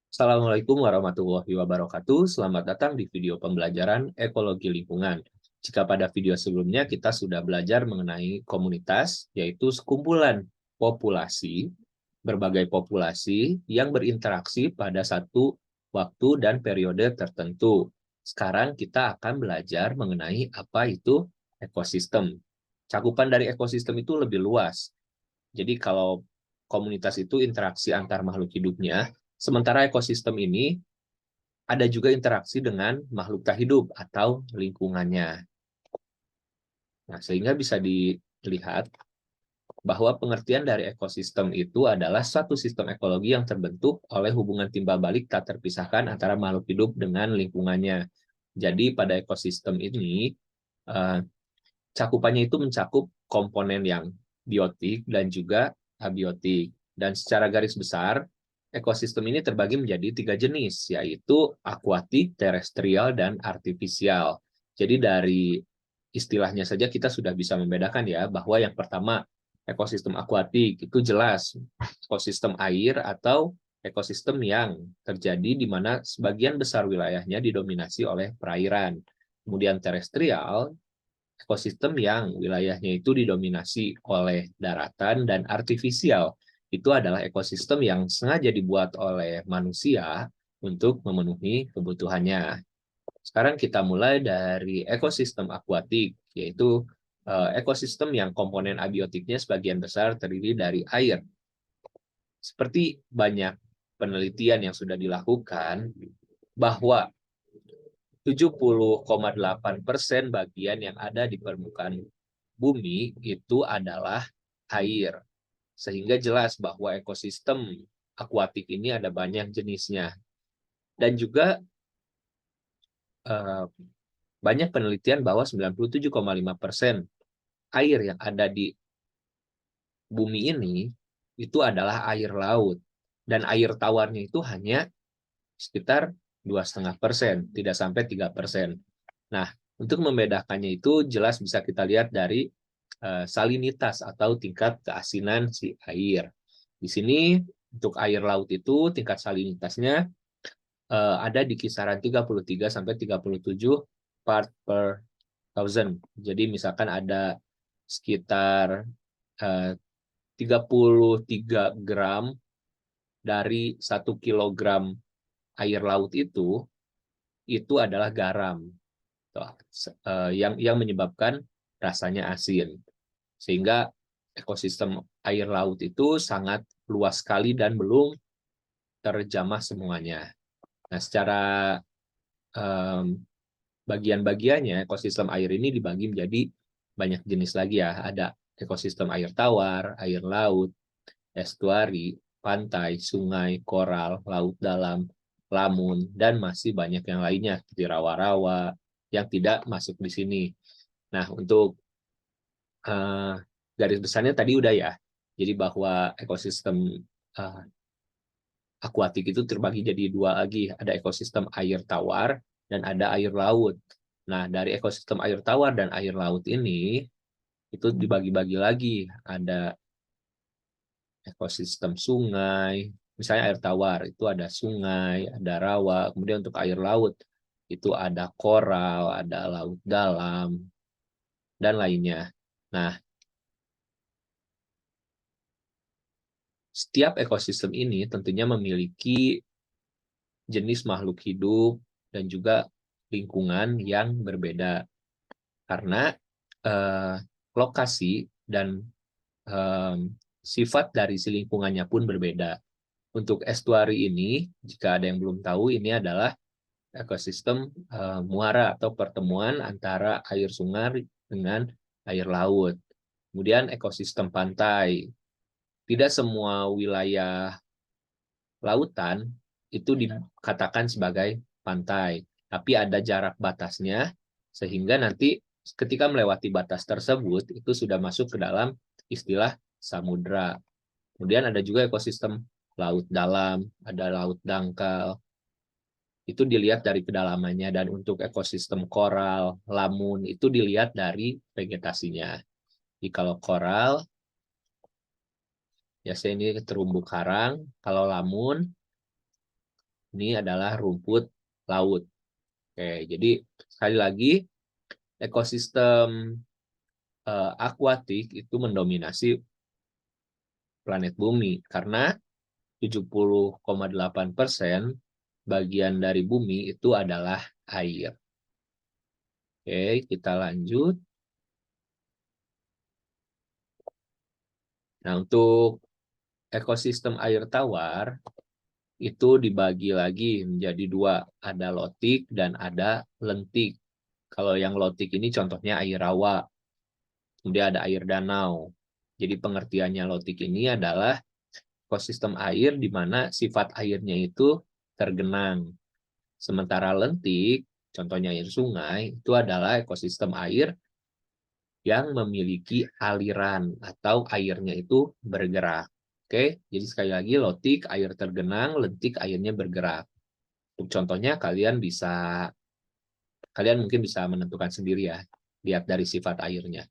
Assalamualaikum warahmatullahi wabarakatuh. Selamat datang di video pembelajaran ekologi lingkungan. Jika pada video sebelumnya kita sudah belajar mengenai komunitas, yaitu sekumpulan populasi, berbagai populasi yang berinteraksi pada satu waktu dan periode tertentu. Sekarang kita akan belajar mengenai apa itu ekosistem. Cakupan dari ekosistem itu lebih luas. Jadi kalau komunitas itu interaksi antar makhluk hidupnya, sementara ekosistem ini ada juga interaksi dengan makhluk tak hidup atau lingkungannya. Nah, sehingga bisa dilihat bahwa pengertian dari ekosistem itu adalah satu sistem ekologi yang terbentuk oleh hubungan timbal balik tak terpisahkan antara makhluk hidup dengan lingkungannya. Jadi pada ekosistem ini, cakupannya itu mencakup komponen yang biotik dan juga abiotik. Dan secara garis besar, ekosistem ini terbagi menjadi tiga jenis, yaitu akuatik, terestrial, dan artifisial. Jadi dari istilahnya saja kita sudah bisa membedakan ya, bahwa yang pertama, ekosistem akuatik itu jelas ekosistem air atau ekosistem yang terjadi di mana sebagian besar wilayahnya didominasi oleh perairan. Kemudian terestrial, ekosistem yang wilayahnya itu didominasi oleh daratan, dan artifisial itu adalah ekosistem yang sengaja dibuat oleh manusia untuk memenuhi kebutuhannya. Sekarang kita mulai dari ekosistem akuatik, yaitu ekosistem yang komponen abiotiknya sebagian besar terdiri dari air. Seperti banyak penelitian yang sudah dilakukan, bahwa 70,8% bagian yang ada di permukaan bumi itu adalah air. Sehingga jelas bahwa ekosistem akuatik ini ada banyak jenisnya. Dan juga eh, banyak penelitian bahwa 97,5% air yang ada di bumi ini itu adalah air laut. Dan air tawarnya itu hanya sekitar 2,5%, tidak sampai 3%. Nah, untuk membedakannya itu jelas bisa kita lihat dari salinitas atau tingkat keasinan si air. Di sini untuk air laut itu tingkat salinitasnya ada di kisaran 33 sampai 37 part per thousand. Jadi misalkan ada sekitar 33 gram dari 1 kilogram air laut itu adalah garam yang menyebabkan rasanya asin. Sehingga ekosistem air laut itu sangat luas sekali dan belum terjamah semuanya. Nah, secara bagian-bagiannya, ekosistem air ini dibagi menjadi banyak jenis lagi ya. Ada ekosistem air tawar, air laut, estuari, pantai, sungai, koral, laut dalam, lamun, dan masih banyak yang lainnya, seperti rawa-rawa, yang tidak masuk di sini. Nah, untuk uh, garis besarnya tadi udah ya. Jadi bahwa ekosistem uh, akuatik itu terbagi jadi dua lagi. Ada ekosistem air tawar dan ada air laut. Nah, dari ekosistem air tawar dan air laut ini, itu dibagi-bagi lagi. Ada ekosistem sungai, misalnya air tawar, itu ada sungai, ada rawa. Kemudian untuk air laut, itu ada koral, ada laut dalam, dan lainnya. Nah, setiap ekosistem ini tentunya memiliki jenis makhluk hidup dan juga lingkungan yang berbeda karena eh, lokasi dan eh, sifat dari si lingkungannya pun berbeda. Untuk estuari ini, jika ada yang belum tahu, ini adalah ekosistem muara atau pertemuan antara air sungai dengan air laut. Kemudian ekosistem pantai. Tidak semua wilayah lautan itu dikatakan sebagai pantai, tapi ada jarak batasnya sehingga nanti ketika melewati batas tersebut itu sudah masuk ke dalam istilah samudra. Kemudian ada juga ekosistem laut dalam, ada laut dangkal. Itu dilihat dari kedalamannya, dan untuk ekosistem koral, lamun itu dilihat dari vegetasinya. Jadi kalau koral biasanya ini terumbu karang, kalau lamun Ini adalah rumput laut. Oke, jadi sekali lagi ekosistem akuatik itu mendominasi planet bumi karena 70,8% bagian dari bumi itu adalah air. Oke, kita lanjut. Nah, untuk ekosistem air tawar itu dibagi lagi menjadi dua, ada lotik dan ada lentik. Kalau yang lotik ini contohnya air rawa, kemudian ada air danau. Jadi pengertiannya lotik ini adalah ekosistem air di mana sifat airnya itu tergenang. Sementara lentik, contohnya air sungai, itu adalah ekosistem air yang memiliki aliran atau airnya itu bergerak. Oke, jadi sekali lagi lotik air tergenang, lentik airnya bergerak. Untuk contohnya kalian mungkin bisa menentukan sendiri ya, lihat dari sifat airnya.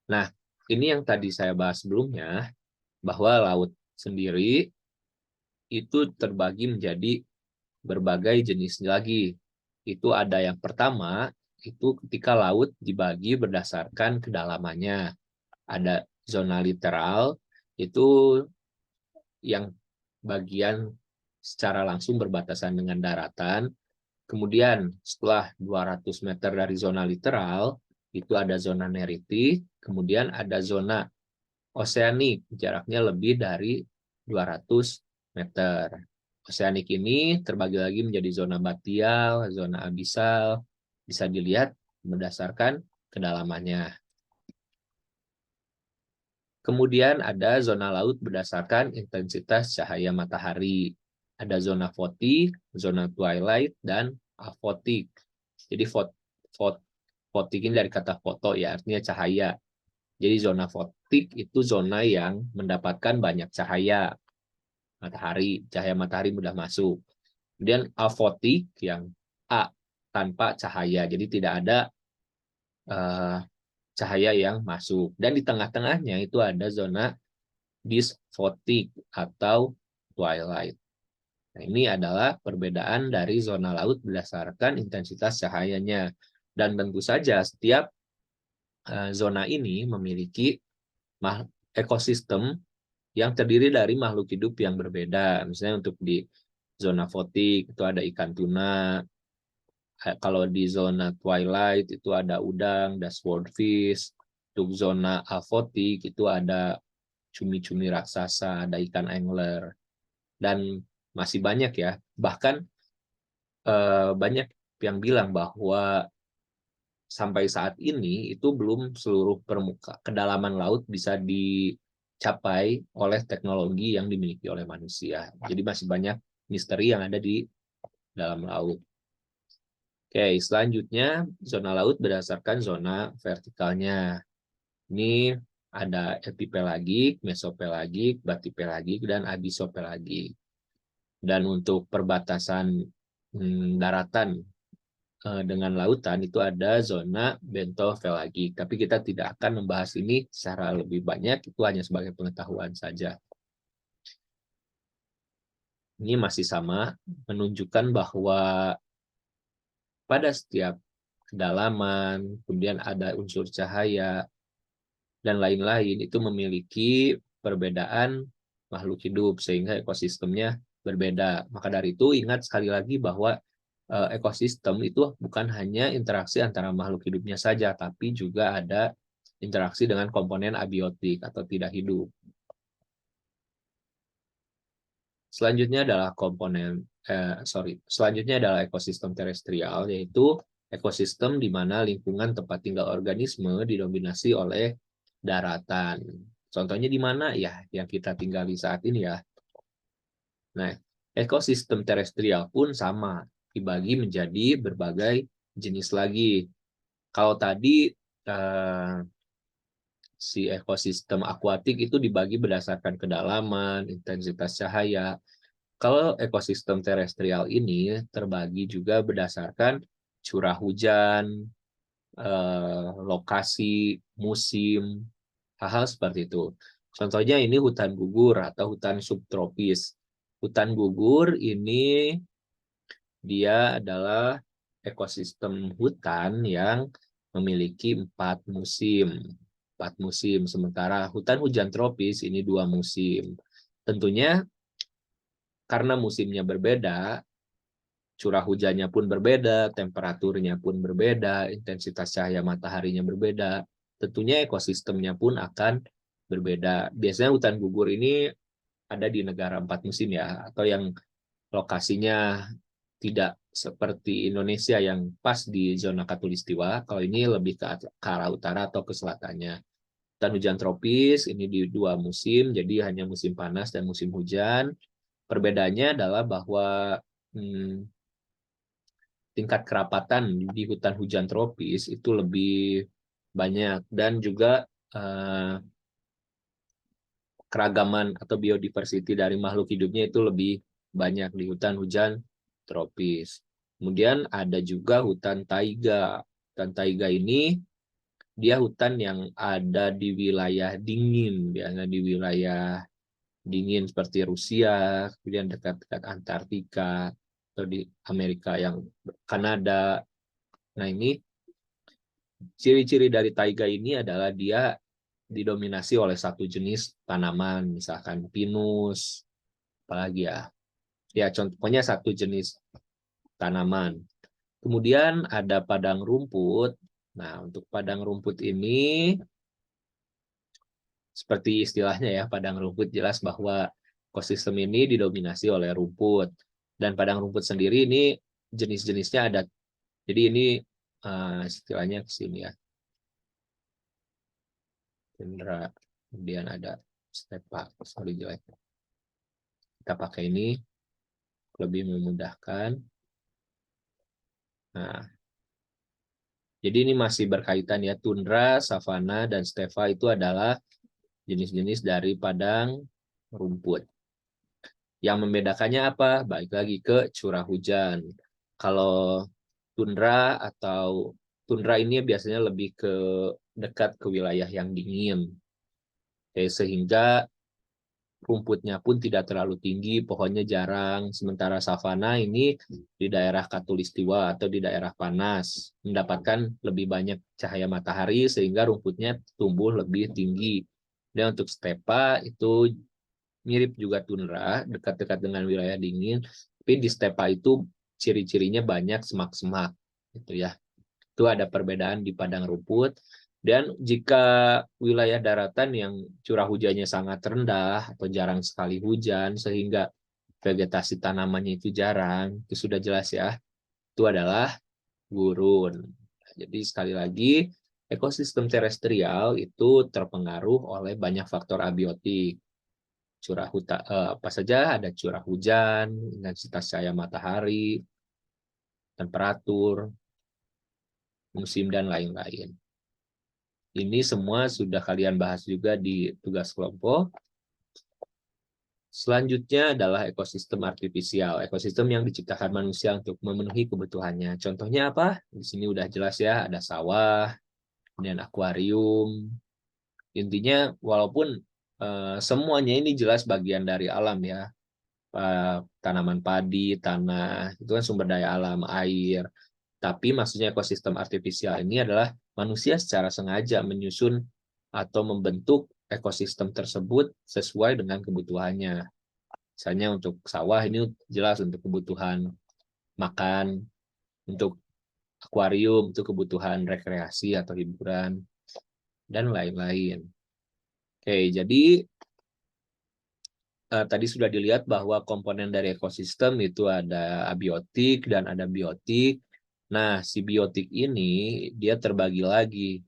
Nah, ini yang tadi saya bahas sebelumnya, bahwa laut sendiri itu terbagi menjadi berbagai jenis lagi. Itu ada yang pertama, itu ketika laut dibagi berdasarkan kedalamannya. Ada zona literal, itu yang bagian secara langsung berbatasan dengan daratan. Kemudian setelah 200 meter dari zona literal, itu ada zona neritik, kemudian ada zona oseanik, jaraknya lebih dari 200 meter. Oseanik ini terbagi lagi menjadi zona batial, zona abisal, bisa dilihat berdasarkan kedalamannya. Kemudian ada zona laut berdasarkan intensitas cahaya matahari. Ada zona fotik, zona twilight, dan afotik. Jadi fotik ini dari kata foto ya, artinya cahaya. Jadi zona fotik itu zona yang mendapatkan banyak cahaya matahari, cahaya matahari mudah masuk. Kemudian afotik yang A, tanpa cahaya, jadi tidak ada uh, cahaya yang masuk. Dan di tengah-tengahnya itu ada zona dysfotik atau twilight. Nah, ini adalah perbedaan dari zona laut berdasarkan intensitas cahayanya. Dan tentu saja setiap zona ini memiliki ekosistem yang terdiri dari makhluk hidup yang berbeda. Misalnya untuk di zona fotik itu ada ikan tuna, kalau di zona twilight itu ada udang, ada swordfish. Untuk zona afotik itu ada cumi-cumi raksasa, ada ikan angler, dan masih banyak ya. Bahkan banyak yang bilang bahwa sampai saat ini itu belum seluruh kedalaman laut bisa dicapai oleh teknologi yang dimiliki oleh manusia. Jadi masih banyak misteri yang ada di dalam laut. Oke, selanjutnya zona laut berdasarkan zona vertikalnya. Ini ada epipelagik, mesopelagik, batipelagik, dan abisopelagik. Dan untuk perbatasan daratan dengan lautan itu ada zona bentofelagik. Tapi kita tidak akan membahas ini secara lebih banyak, itu hanya sebagai pengetahuan saja. Ini masih sama, menunjukkan bahwa pada setiap kedalaman, kemudian ada unsur cahaya, dan lain-lain, itu memiliki perbedaan makhluk hidup, sehingga ekosistemnya berbeda. Maka dari itu, ingat sekali lagi bahwa ekosistem itu bukan hanya interaksi antara makhluk hidupnya saja, tapi juga ada interaksi dengan komponen abiotik atau tidak hidup. Selanjutnya adalah selanjutnya adalah ekosistem terestrial, yaitu ekosistem di mana lingkungan tempat tinggal organisme didominasi oleh daratan. Contohnya di mana ya yang kita tinggali saat ini ya. Nah, ekosistem terestrial pun sama, dibagi menjadi berbagai jenis lagi. Kalau tadi si ekosistem akuatik itu dibagi berdasarkan kedalaman, intensitas cahaya. Kalau ekosistem terestrial ini terbagi juga berdasarkan curah hujan, lokasi, musim, hal-hal seperti itu. Contohnya ini hutan gugur atau hutan subtropis. Hutan gugur ini dia adalah ekosistem hutan yang memiliki 4 musim. 4 musim, sementara hutan hujan tropis ini 2 musim. Tentunya karena musimnya berbeda, curah hujannya pun berbeda, temperaturnya pun berbeda, intensitas cahaya mataharinya berbeda, tentunya ekosistemnya pun akan berbeda. Biasanya hutan gugur ini ada di negara 4 musim ya, atau yang lokasinya tidak seperti Indonesia yang pas di zona khatulistiwa. Kalau ini lebih ke arah utara atau ke selatannya. Hutan hujan tropis ini di 2 musim, jadi hanya musim panas dan musim hujan. Perbedaannya adalah bahwa tingkat kerapatan di hutan hujan tropis itu lebih banyak, dan juga keragaman atau biodiversity dari makhluk hidupnya itu lebih banyak di hutan hujan tropis. Kemudian ada juga hutan taiga. Hutan taiga ini dia hutan yang ada di wilayah dingin, biasanya di wilayah dingin seperti Rusia, kemudian dekat-dekat Antartika, atau di Amerika yang Kanada. Nah, ini ciri-ciri dari taiga ini adalah dia didominasi oleh satu jenis tanaman, misalkan pinus, apalagi ya. Ya, contohnya satu jenis tanaman. Kemudian ada padang rumput. Nah, untuk padang rumput ini, seperti istilahnya ya, padang rumput jelas bahwa ekosistem ini didominasi oleh rumput. Dan padang rumput sendiri ini jenis-jenisnya ada. Jadi ini istilahnya ke sini ya. Tundra. Kemudian ada stepa. Sorry jelek. Kita pakai ini lebih memudahkan. Nah, jadi ini masih berkaitan ya, tundra, savana, dan stepa itu adalah jenis-jenis dari padang rumput. Yang membedakannya apa? Balik lagi ke curah hujan. Kalau tundra ini biasanya lebih ke dekat ke wilayah yang dingin. Sehingga rumputnya pun tidak terlalu tinggi, pohonnya jarang. Sementara savana ini di daerah khatulistiwa atau di daerah panas, mendapatkan lebih banyak cahaya matahari sehingga rumputnya tumbuh lebih tinggi. Dan untuk stepa itu mirip juga tundra, dekat-dekat dengan wilayah dingin, tapi di stepa itu ciri-cirinya banyak semak-semak gitu ya. Itu ada perbedaan di padang rumput. Dan jika wilayah daratan yang curah hujannya sangat rendah atau jarang sekali hujan sehingga vegetasi tanamannya itu jarang, itu sudah jelas ya, itu adalah gurun. Jadi sekali lagi, ekosistem terestrial itu terpengaruh oleh banyak faktor abiotik. Curah hujan, apa saja ada curah hujan, intensitas cahaya matahari, temperatur, musim, dan lain-lain. Ini semua sudah kalian bahas juga di tugas kelompok. Selanjutnya adalah ekosistem artifisial, ekosistem yang diciptakan manusia untuk memenuhi kebutuhannya. Contohnya apa? Di sini udah jelas ya, ada sawah, kemudian akuarium. Intinya walaupun semuanya ini jelas bagian dari alam ya, tanaman padi, tanah, itu kan sumber daya alam, air. Tapi maksudnya ekosistem artifisial ini adalah manusia secara sengaja menyusun atau membentuk ekosistem tersebut sesuai dengan kebutuhannya. Misalnya untuk sawah ini jelas untuk kebutuhan makan, untuk akuarium untuk kebutuhan rekreasi atau hiburan, dan lain-lain. Oke, jadi tadi sudah dilihat bahwa komponen dari ekosistem itu ada abiotik dan ada biotik. Nah, si biotik ini dia terbagi lagi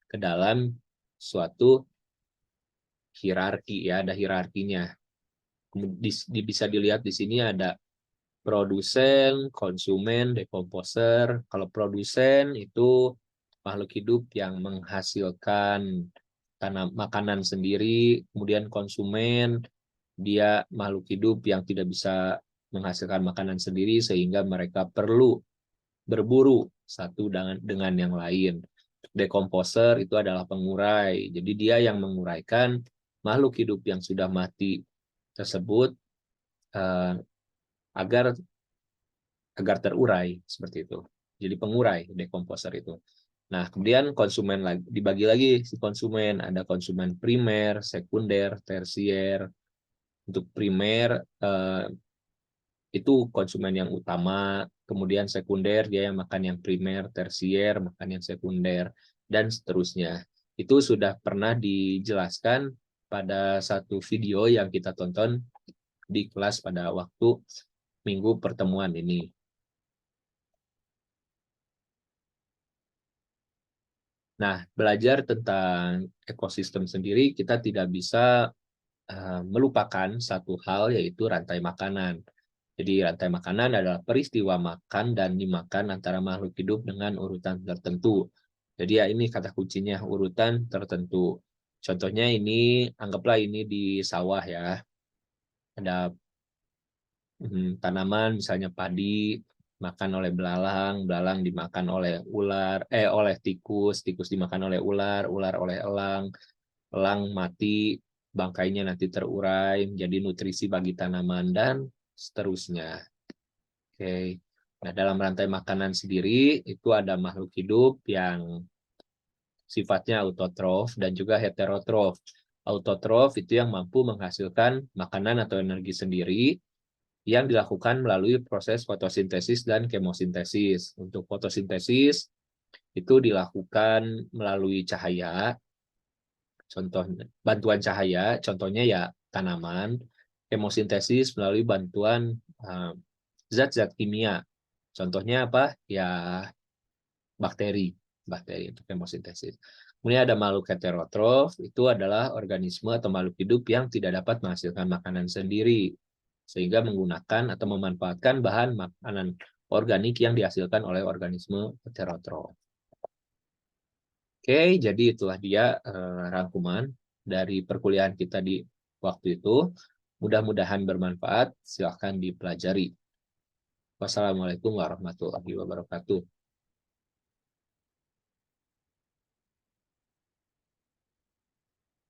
ke dalam suatu hierarki ya, ada hierarkinya. Bisa dilihat di sini ada produsen, konsumen, dekomposer. Kalau produsen itu makhluk hidup yang menghasilkan makanan sendiri, kemudian konsumen dia makhluk hidup yang tidak bisa menghasilkan makanan sendiri sehingga mereka perlu berburu satu dengan yang lain. Dekomposer itu adalah pengurai. Jadi dia yang menguraikan makhluk hidup yang sudah mati tersebut uh, agar terurai seperti itu. Jadi pengurai dekomposer itu. Nah, kemudian konsumen lagi dibagi lagi si konsumen, ada konsumen primer, sekunder, tersier. Untuk primer itu konsumen yang utama, kemudian sekunder dia yang makan yang primer, tersier makan yang sekunder, dan seterusnya. Itu sudah pernah dijelaskan pada satu video yang kita tonton di kelas pada waktu minggu pertemuan ini. Nah, belajar tentang ekosistem sendiri, kita tidak bisa melupakan satu hal, yaitu rantai makanan. Jadi rantai makanan adalah peristiwa makan dan dimakan antara makhluk hidup dengan urutan tertentu. Jadi ya ini kata kuncinya, urutan tertentu. Contohnya ini, anggaplah ini di sawah ya. Ada tanaman misalnya padi makan oleh belalang, belalang dimakan oleh ular, oleh tikus, tikus dimakan oleh ular, ular oleh elang, elang mati, bangkainya nanti terurai menjadi nutrisi bagi tanaman dan seterusnya. Oke. Nah, dalam rantai makanan sendiri itu ada makhluk hidup yang sifatnya autotrof dan juga heterotrof. Autotrof itu yang mampu menghasilkan makanan atau energi sendiri yang dilakukan melalui proses fotosintesis dan kemosintesis. Untuk fotosintesis itu dilakukan melalui cahaya, contohnya bantuan cahaya, contohnya ya tanaman. Kemosintesis melalui bantuan zat-zat kimia. Contohnya apa? Ya bakteri, bakteri untuk kemosintesis. Kemudian ada makhluk heterotrof, itu adalah organisme atau makhluk hidup yang tidak dapat menghasilkan makanan sendiri, sehingga menggunakan atau memanfaatkan bahan makanan organik yang dihasilkan oleh organisme heterotrof. Oke, jadi itulah dia rangkuman dari perkuliahan kita di waktu itu. Mudah-mudahan bermanfaat, silahkan dipelajari. Wassalamualaikum warahmatullahi wabarakatuh.